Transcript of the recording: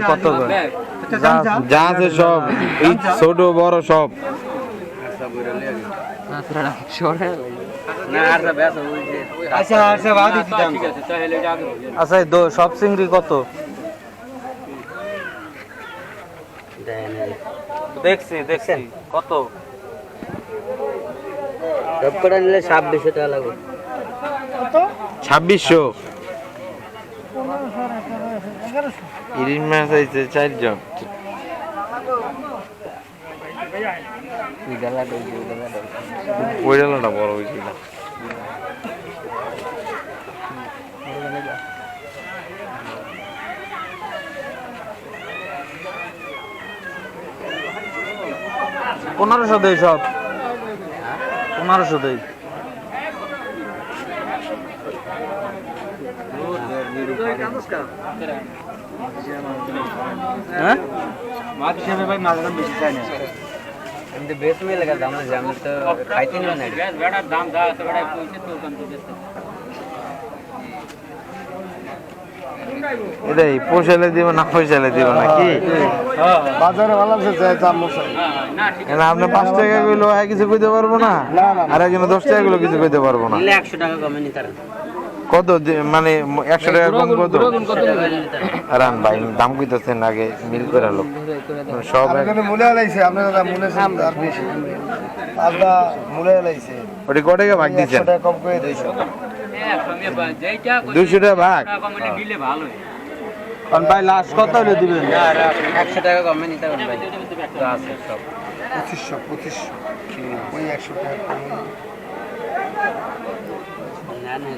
কত করে যা আছে সব ছোট বড় সব আচ্ছা সব চিংড়ি কত দেখছি কত সব করে নিলে 2600 টাকা লাগবে 2600 ইলিশ মাছ আছে 4 জন ওই ডালাটা বড় হয়েছিল পনেরোশো দেয় সব 1500 দেয় হ্যাঁ মাছ হিসেবে ভাই মাছ দাম বেশি চাই না কিন্তু বেশ মেয়ে লাগা দাম আছে আমি তো খাইতে নিব না বেড়া দাম দা আছে বেড়া কইছে তো কাম তো বেশ এটাই পোষালে দিব না পয়সালে দিব না কি বাজারে ভালো আছে যে দাম মশাই না আপনি 5 টাকা কইলো কিছু কইতে পারবো না আর একজন 10 টাকা কইলো কিছু কইতে পারবো না 100 টাকা কমে নি তারা কত মানে 100 টাকা কম কত রান ভাই দাম কইতেছেন আগে মিল করে লোক সব এখানে মূলে লাইছে আপনারা মূলে আর বেশি আদা মূলে লাইছে ওটি কত টাকা ভাগ দিছেন 100 টাকা কম করে 200 200 টাকা ভাগ কমে দিলে ভালো কারণ ভাই লাস্ট কত হলে দিবেন 100 টাকা কমে নি তারা ভাই তো আছে সব 2500 ওই 100 টাকা কমে না না